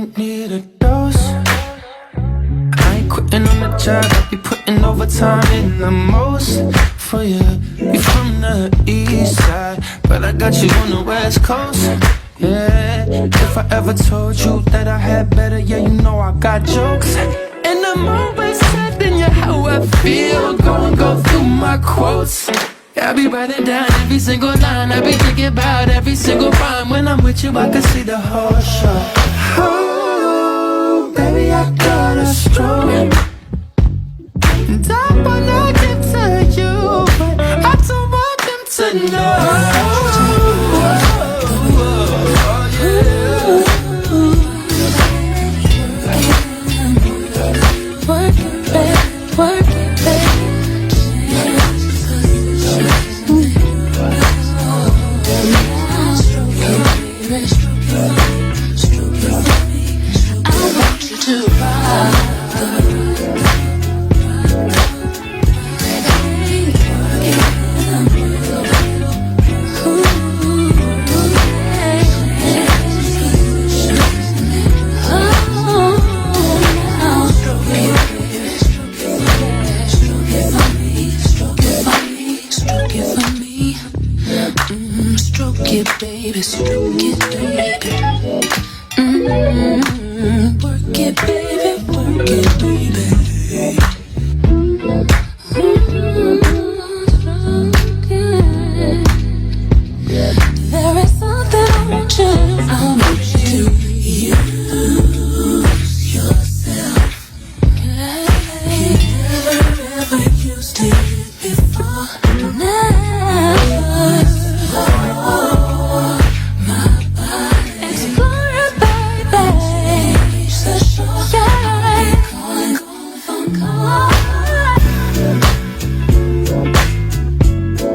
might need a dose. I ain't quitting on the job, I be putting overtime in the most for you. You from the east side, but I got you on the west coast. Yeah, if I ever told you that I had better, yeah, you know I got jokes. And I'm always telling you how I feel. Go through my quotes. I be writing down every single line, I be thinking about every single rhyme. When I'm with you, I can see the whole show. Oh, baby, I got a stroke, and I wanna get to you, but I don't want them to know. Stroke it, baby, stroke it, baby. Work it, baby, work it, baby.